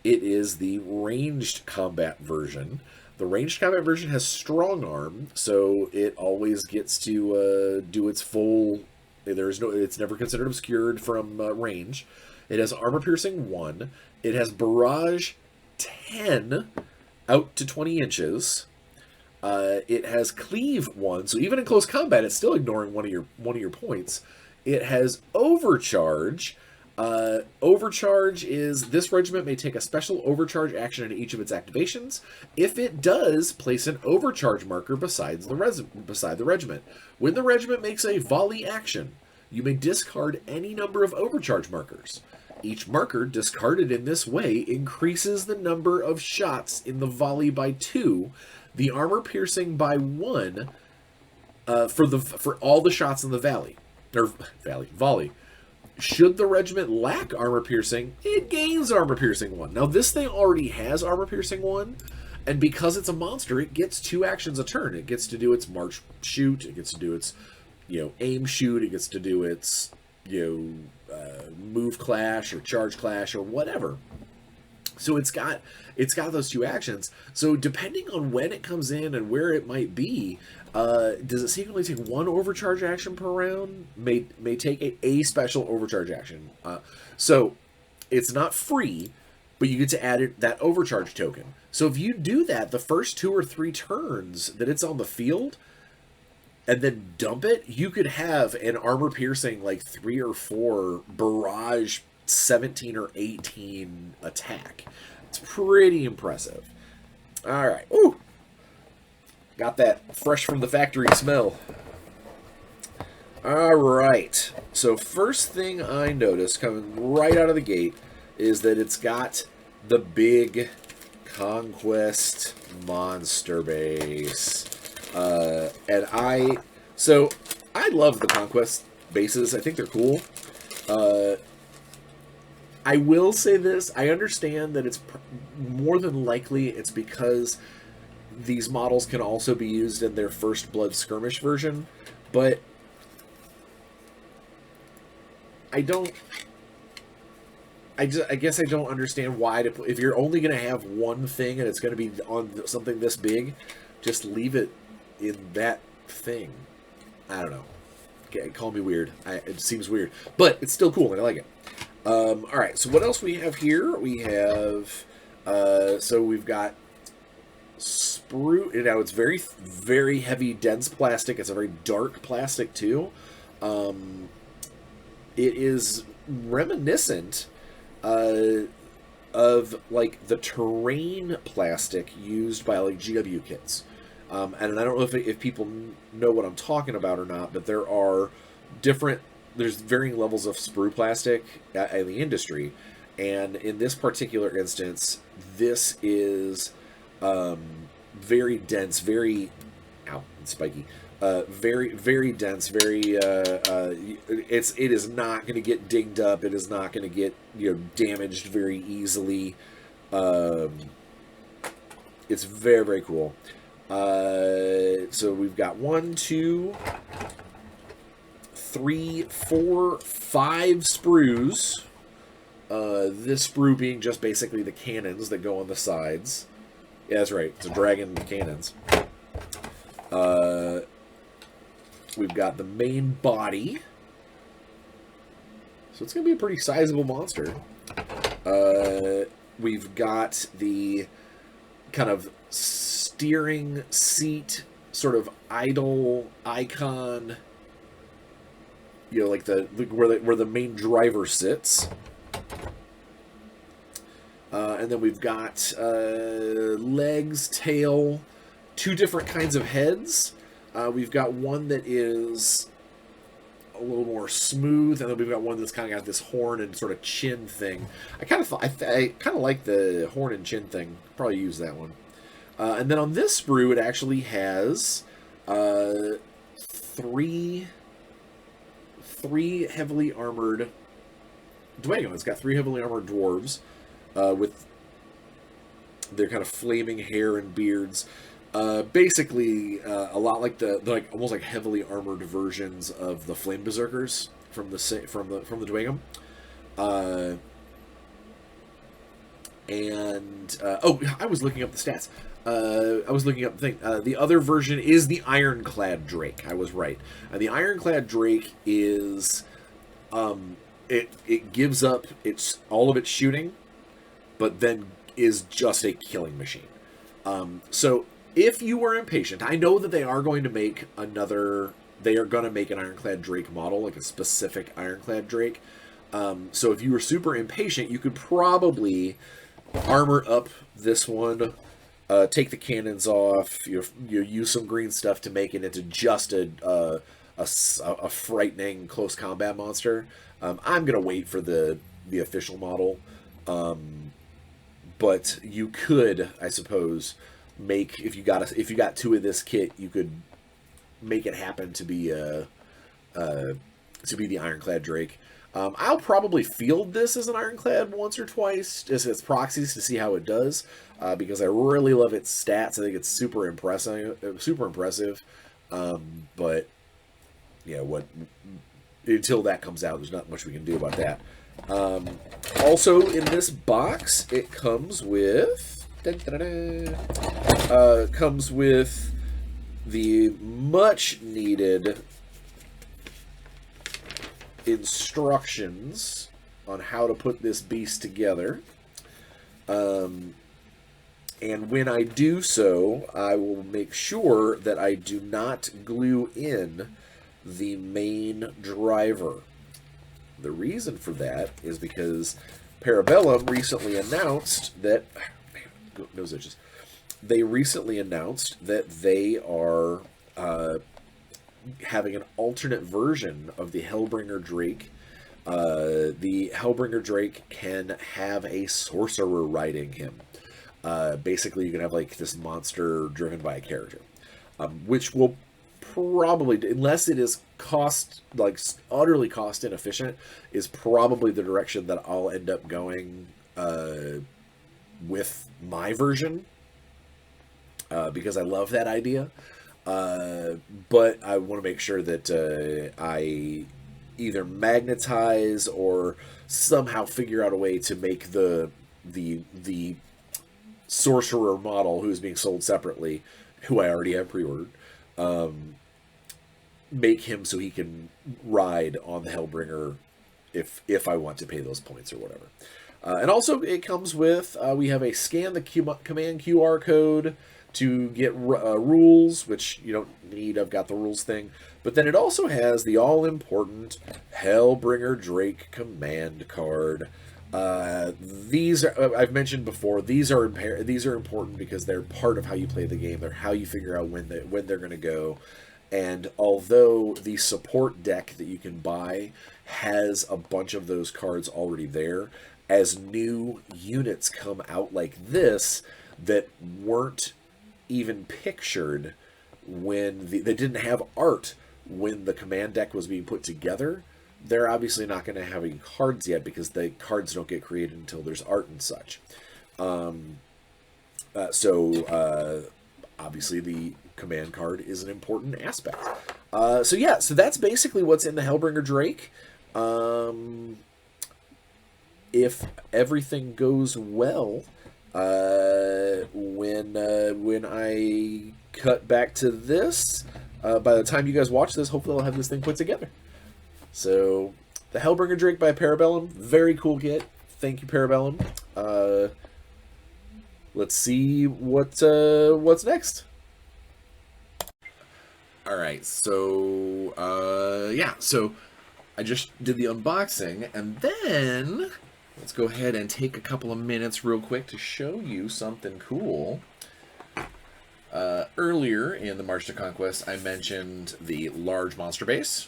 it is the ranged combat version. The ranged combat version has strong arm, so it always gets to do its full. It's never considered obscured from range. It has armor piercing 1. It has barrage 10 out to 20 inches. It has cleave 1, so even in close combat, it's still ignoring one of your points. It has overcharge. Overcharge is this regiment may take a special overcharge action in each of its activations. If it does, place an overcharge marker beside the regiment. When the regiment makes a volley action, you may discard any number of overcharge markers. Each marker discarded in this way increases the number of shots in the volley by 2, the armor piercing by 1 for all the shots in the volley. Should the regiment lack armor piercing, it gains armor piercing 1. Now this thing already has armor piercing 1, and because it's a monster, it gets 2 actions a turn. It gets to do its march shoot, it gets to do its aim shoot, it gets to do its move clash or charge clash or whatever. So it's got those 2 actions. So depending on when it comes in and where it might be, does it secretly take 1 overcharge action per round? May take a special overcharge action. So it's not free, but you get to add that overcharge token. So if you do that the first 2 or 3 turns that it's on the field, and then dump it, you could have an armor piercing like 3 or 4 barrage 17 or 18 attack. It's pretty impressive. All right. Ooh. Got that fresh from the factory smell. All right. So first thing I noticed coming right out of the gate is that it's got the big Conquest monster base. And I love the Conquest bases. I think they're cool. I will say this. I understand that it's more than likely it's because these models can also be used in their First Blood Skirmish version, but I guess I don't understand why if you're only going to have one thing and it's going to be on something this big, just leave it in that thing. I don't know. Okay, call me weird. It seems weird, but it's still cool and I like it. All right, so what else we have here? We have, so we've got sprue. Now it's very, very heavy, dense plastic. It's a very dark plastic too. It is reminiscent of like the terrain plastic used by like GW kits. And I don't know if people know what I'm talking about or not, but there's varying levels of sprue plastic in the industry, and in this particular instance, this is very dense, very spiky, very, very dense, very it is not going to get dinged up. It is not going to get damaged very easily. It's very, very cool. So we've got 1, 2, 3, 4, 5 sprues. This sprue being just basically the cannons that go on the sides. Yeah, that's right. It's a dragon cannons. We've got the main body. So it's going to be a pretty sizable monster. We've got the kind of steering seat, sort of idle icon. Like where the main driver sits. And then we've got legs, tail, 2 different kinds of heads. We've got one that is a little more smooth, and then we've got one that's kind of got this horn and sort of chin thing. I kind of like the horn and chin thing. Probably use that one. And then on this sprue, it actually has 3 heavily armored Dwayne. It's got 3 heavily armored dwarves with their kind of flaming hair and beards. Basically, a lot like the like almost like heavily armored versions of the Flame Berserkers from the Dwayne. Uh, oh, I was looking up the stats. I was looking up the thing. The other version is the Ironclad Drake. I was right. The Ironclad Drake is it gives up all of its shooting, but then is just a killing machine. So if you were impatient, I know that they are going to make another. They are going to make an Ironclad Drake model, like a specific Ironclad Drake. So if you were super impatient, you could probably armor up this one, take the cannons off, you use some green stuff to make it into just a frightening close combat monster. I'm gonna wait for the official model, but you could, I suppose, make if you got two of this kit, you could make it happen to be the Ironclad Drake. I'll probably field this as an Ironclad once or twice as its proxies to see how it does, because I really love its stats. I think it's super impressive. But yeah, until that comes out, there's not much we can do about that. Also, in this box, it comes with the much needed instructions on how to put this beast together. And when I do so, I will make sure that I do not glue in the main driver. The reason for that is because Parabellum recently announced that nose itches. They recently announced that they are having an alternate version of the Hellbringer Drake. The Hellbringer Drake can have a sorcerer riding him. Basically, you can have like this monster driven by a character, which will probably, unless it is utterly cost inefficient, is probably the direction that I'll end up going with my version, because I love that idea. But I want to make sure that I either magnetize or somehow figure out a way to make the sorcerer model, who's being sold separately, who I already have pre-ordered, make him so he can ride on the Hellbringer if I want to pay those points or whatever. And also, it comes with we have a scan the command QR code to get rules, which you don't need. I've got the rules thing. But then it also has the all-important Hellbringer Drake command card. These are, I've mentioned before, these are important because they're part of how you play the game. They're how you figure out when they're going to go. And although the support deck that you can buy has a bunch of those cards already there, as new units come out like this that weren't even pictured when they didn't have art when the command deck was being put together, they're obviously not going to have any cards yet because the cards don't get created until there's art and such. So obviously the command card is an important aspect. So that's basically what's in the Hellbringer Drake. If everything goes well, when I cut back to this, by the time you guys watch this, hopefully I'll have this thing put together. So, the Hellbringer Drake by Parabellum, very cool kit. Thank you, Parabellum. Let's see what's next. All right, so so I just did the unboxing, and then let's go ahead and take a couple of minutes real quick to show you something cool. Earlier in the March to Conquest, I mentioned the large monster base.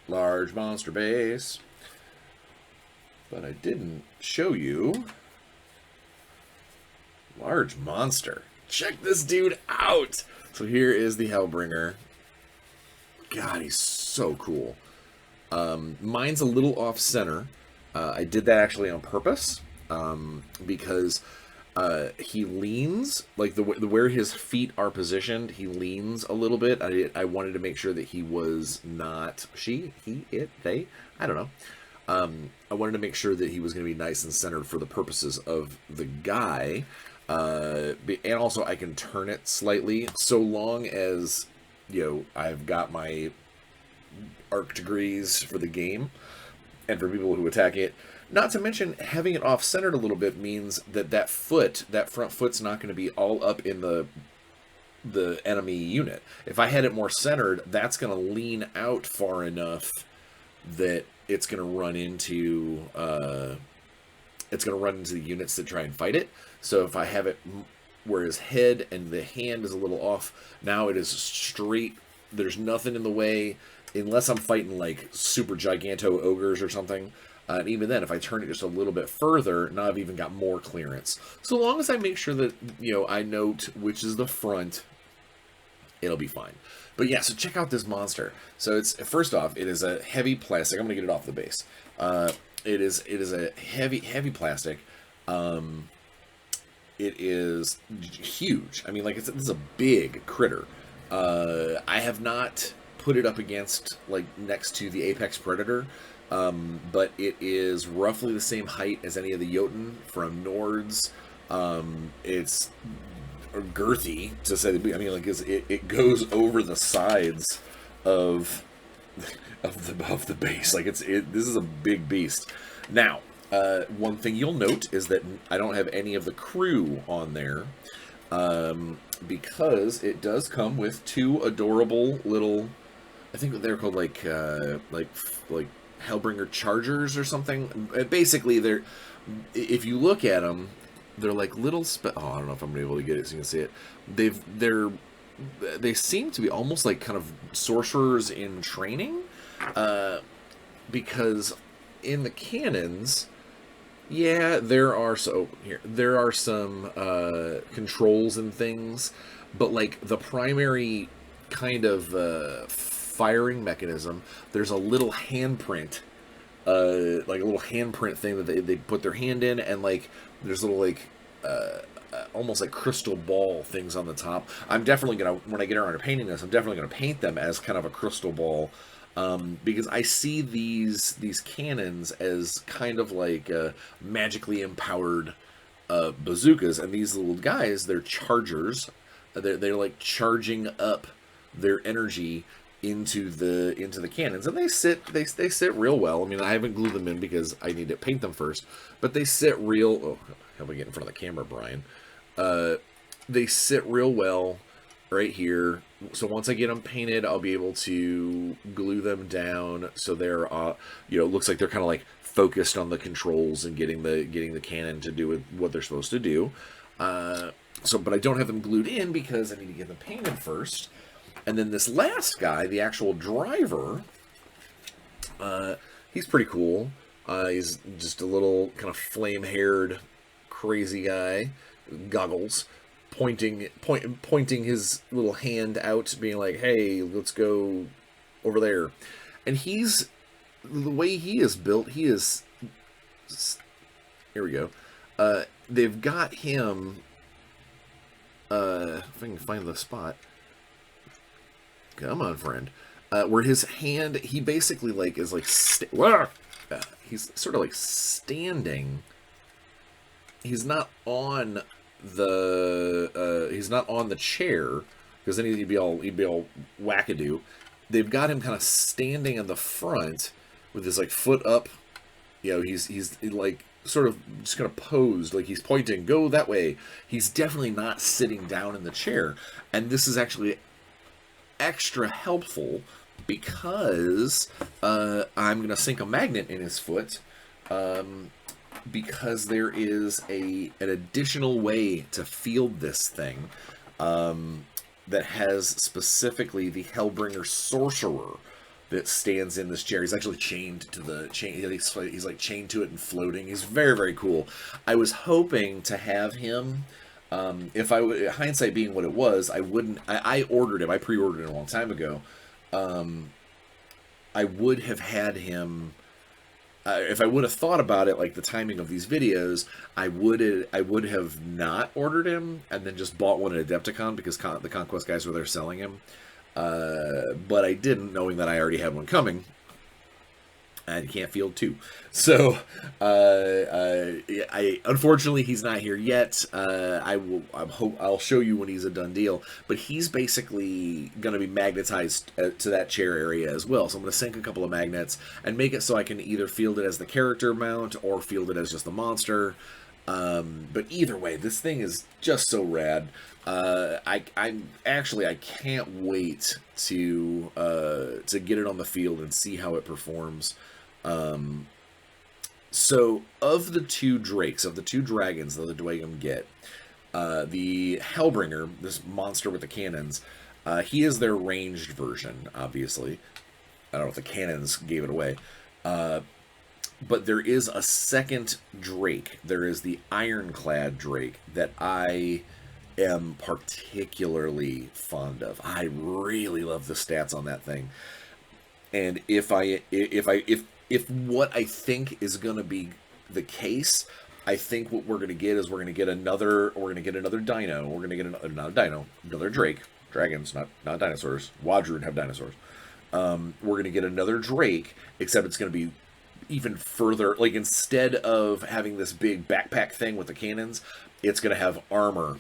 Large monster base. But I didn't show you large monster. Check this dude out! So here is the Hellbringer. God, he's so cool. Mine's a little off-center. I did that actually on purpose, because He leans, like where his feet are positioned, he leans a little bit. I wanted to make sure that he was not she, he, it, they, I don't know. I wanted to make sure that he was going to be nice and centered for the purposes of the guy. And also I can turn it slightly, so long as, I've got my arc degrees for the game and for people who attack it. Not to mention, having it off-centered a little bit means that front foot's not going to be all up in the enemy unit. If I had it more centered, that's going to lean out far enough that it's going to run into the units that try and fight it. So if I have it where his head and the hand is a little off, now it is straight. There's nothing in the way, unless I'm fighting like super giganto ogres or something. And even then, if I turn it just a little bit further, now I've even got more clearance. So long as I make sure that, I note which is the front, it'll be fine. But yeah, so check out this monster. So it's, first off, it is a heavy plastic. I'm going to get it off the base. It is a heavy plastic. It is huge. I mean, like, this is a big critter. I have not put it up against, like, next to the apex predator. But it is roughly the same height as any of the Jotun from Nords. It's girthy, to say the least. I mean, like, it goes over the sides of the base. Like, this is a big beast. Now, one thing you'll note is that I don't have any of the crew on there, because it does come with two adorable little, I think they're called like Hellbringer Chargers or something. Basically, if you look at them, they're like little I don't know if I'm gonna be able to get it so you can see it. They seem to be almost like kind of sorcerers in training, because in the cannons, yeah, there are some controls and things, but like the primary kind of firing mechanism, there's a little handprint, like a little handprint thing that they put their hand in, and like there's little like almost like crystal ball things on the top. I'm definitely gonna, when I get around to painting this, I'm definitely gonna paint them as kind of a crystal ball, because I see these cannons as kind of like magically empowered bazookas, and these little guys, they're chargers. They're like charging up their energy into the cannons, and they sit real well. I mean, I haven't glued them in because I need to paint them first, but they sit real. Oh, how do I get in front of the camera, Brian? They sit real well right here. So once I get them painted, I'll be able to glue them down so they're looks like they're kind of like focused on the controls and getting the cannon to do what they're supposed to do. But I don't have them glued in because I need to get them painted first. And then this last guy, the actual driver, he's pretty cool. He's just a little kind of flame-haired, crazy guy, goggles, pointing his little hand out, being like, "Hey, let's go over there." And the way he is built, here we go. They've got him. If I can find the spot. Come on, friend. Where his hand, he basically like is like he's sort of like standing. He's not on the chair, because then he'd be all wackadoo. They've got him kind of standing in the front with his like foot up. He's like sort of just kind of posed, like he's pointing, go that way. He's definitely not sitting down in the chair, and this is actually extra helpful because I'm going to sink a magnet in his foot, because there is an additional way to field this thing that has specifically the Hellbringer sorcerer that stands in this chair. He's actually chained to the chain. He's like chained to it and floating. He's very, very cool. I was hoping to have him. If I would, hindsight being what it was, I ordered him. I pre-ordered him a long time ago. I would have had him if I would have thought about it, like the timing of these videos, I would have not ordered him and then just bought one at Adepticon because the Conquest guys were there selling him. But I didn't, knowing that I already had one coming. And you can't field two. So, I unfortunately he's not here yet. I'll show you when he's a done deal. But he's basically going to be magnetized to that chair area as well. So I'm going to sink a couple of magnets and make it so I can either field it as the character mount or field it as just the monster. But either way, this thing is just so rad. I can't wait to get it on the field and see how it performs. So of the two drakes, of the two dragons that the Dwayne get, the Hellbringer, this monster with the cannons, he is their ranged version, obviously. I don't know if the cannons gave it away. But there is a second drake. There is the Ironclad drake that I am particularly fond of. I really love the stats on that thing. And if what I think is going to be the case, I think what we're going to get is we're going to get another dino. We're going to get another drake. Dragons, not dinosaurs. Wadrun have dinosaurs. We're going to get another drake, except it's going to be even further. Like, instead of having this big backpack thing with the cannons, it's going to have armor.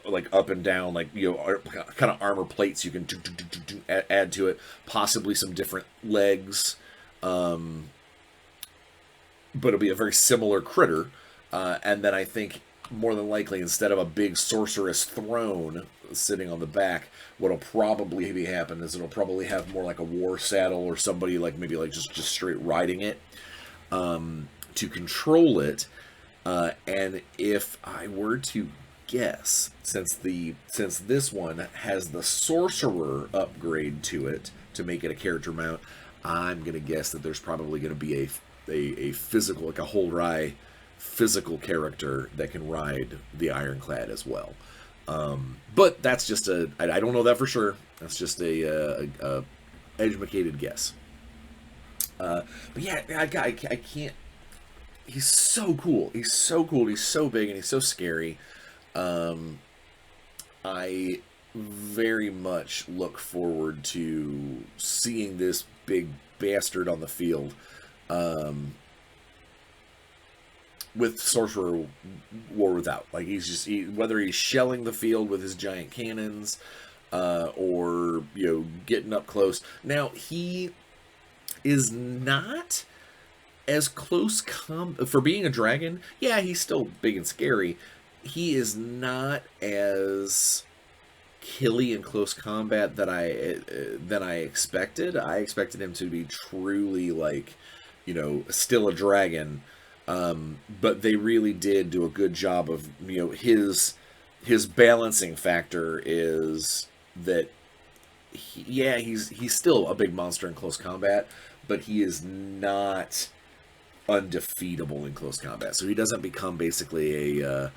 Like up and down, like, you know, kind of armor plates you can add to it, possibly some different legs, but it'll be a very similar critter. And then I think more than likely, instead of a big sorceress throne sitting on the back, what'll probably be happen is it'll probably have more like a war saddle or somebody like maybe like just straight riding it to control it. And if I were to guess, since this one has the sorcerer upgrade to it to make it a character mount, I'm gonna guess that there's probably gonna be a physical, like a whole rye physical character that can ride the Ironclad as well. But that's just I don't know that for sure. That's just a educated guess. But yeah, I can't. He's so cool. He's so cool. He's so big and he's so scary. I very much look forward to seeing this big bastard on the field. With Sorcerer War Without. Like, whether he's shelling the field with his giant cannons, or, you know, getting up close. Now, he is not as close for being a dragon. Yeah, he's still big and scary. He is not as killy in close combat than I expected. I expected him to be truly, like, you know, still a dragon. But they really did do a good job of, you know, his balancing factor is that he's still a big monster in close combat, but he is not undefeatable in close combat. So he doesn't become basically a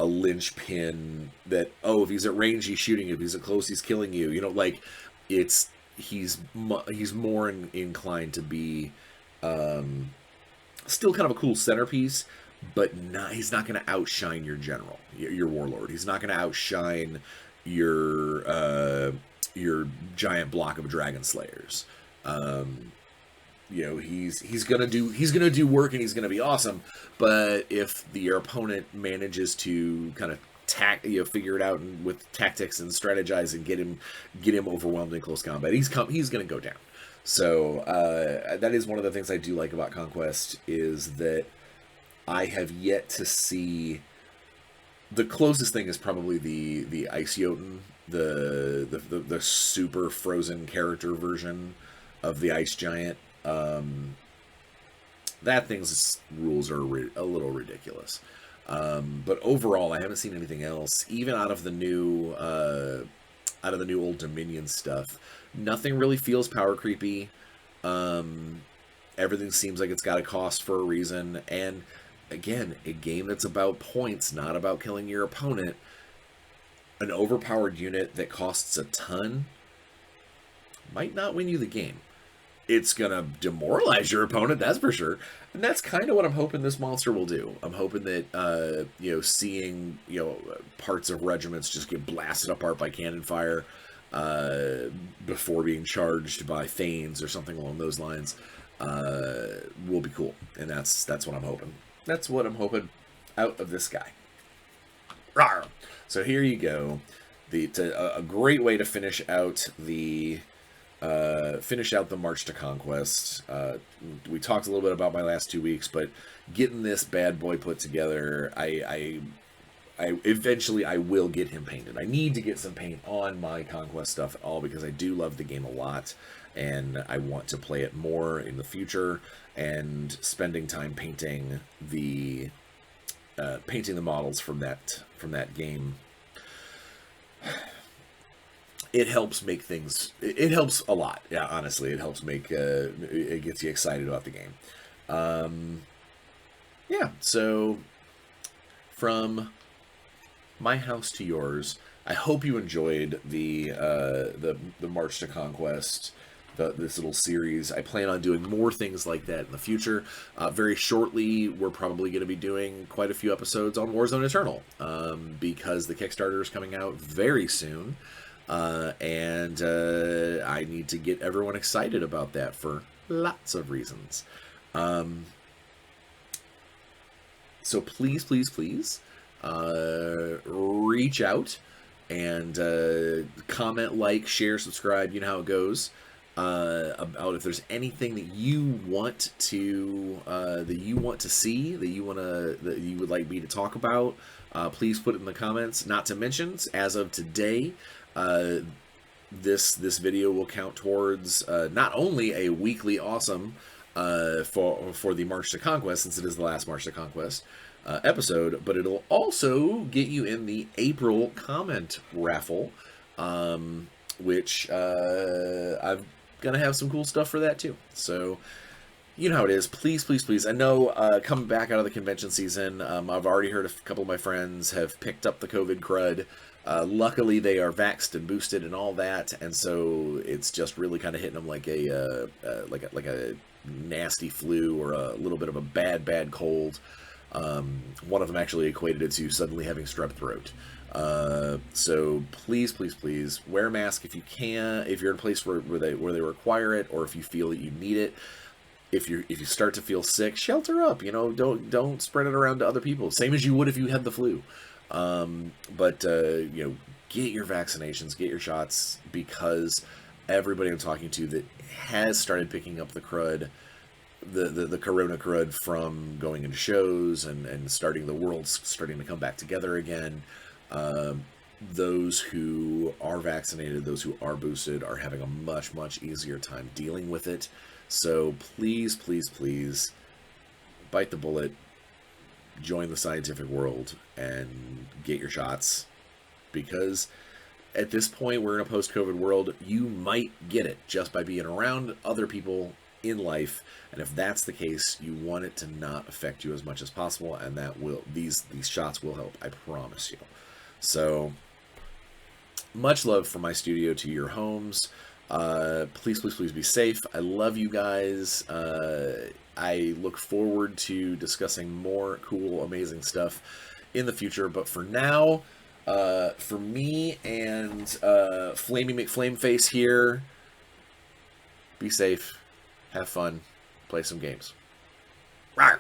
linchpin that, oh, if he's at range he's shooting you, if he's at close he's killing you. You know, like, he's more inclined to be still kind of a cool centerpiece, but he's not going to outshine your general, your warlord. He's not going to outshine your giant block of dragon slayers. You know, he's gonna do work and he's gonna be awesome. But if your opponent manages to kind of figure it out with tactics and strategize and get him overwhelmed in close combat, he's gonna go down. So that is one of the things I do like about Conquest, is that I have yet to see. The closest thing is probably the Ice Jotun, the super frozen character version of the Ice Giant. That thing's rules are a little ridiculous. But overall, I haven't seen anything else, even out of the new Old Dominion stuff. Nothing really feels power creepy. Everything seems like it's got a cost for a reason. And again, a game that's about points, not about killing your opponent. An overpowered unit that costs a ton might not win you the game. it's gonna demoralize your opponent, that's for sure. And that's kind of what I'm hoping this monster will do. I'm hoping that seeing parts of regiments just get blasted apart by cannon fire before being charged by Thanes or something along those lines will be cool. And that's what I'm hoping. That's what I'm hoping out of this guy. Rawr. So here you go. A great way to finish out the March to Conquest. We talked a little bit about my last 2 weeks, but getting this bad boy put together, I eventually I will get him painted. I need to get some paint on my Conquest stuff all because I do love the game a lot, and I want to play it more in the future. And spending time painting the models from that game, it helps make things. It helps a lot. Yeah, honestly, it helps make. It gets you excited about the game. Yeah. So, from my house to yours, I hope you enjoyed the March to Conquest. This little series. I plan on doing more things like that in the future. Very shortly, we're probably going to be doing quite a few episodes on Warzone Eternal because the Kickstarter is coming out very soon. And I need to get everyone excited about that for lots of reasons. So please, please, please reach out and comment, like, share, subscribe. You know how it goes. About if there's anything that you want to see, that you would like me to talk about, please put it in the comments. Not to mention, as of today, this video will count towards not only a weekly awesome for the March to Conquest, since it is the last March to Conquest episode, but it'll also get you in the April comment raffle, which I've gonna have some cool stuff for that too. So you know how it is. Please, please, please. I know coming back out of the convention season, I've already heard a couple of my friends have picked up the COVID crud. Luckily, they are vaxxed and boosted and all that, and so it's just really kind of hitting them like a nasty flu or a little bit of a bad cold. One of them actually equated it to suddenly having strep throat. So please, please, please wear a mask if you can. If you're in a place where they require it, or if you feel that you need it. If you start to feel sick, shelter up. Don't spread it around to other people. Same as you would if you had the flu. But get your vaccinations, get your shots, because everybody I'm talking to that has started picking up the crud, the corona crud from going into shows and the world's starting to come back together again. Those who are vaccinated, those who are boosted, are having a much, much easier time dealing with it. So please, please, please bite the bullet, join the scientific world, and get your shots, because at this point we're in a post-COVID world. You might get it just by being around other people in life, and if that's the case, you want it to not affect you as much as possible, and that will these shots will help, I promise you. So much love from my studio to your homes. Please, please, please be safe. I love you guys. I look forward to discussing more cool, amazing stuff in the future. But for now, for me and Flamey McFlameface here, be safe, have fun, play some games. Rawr!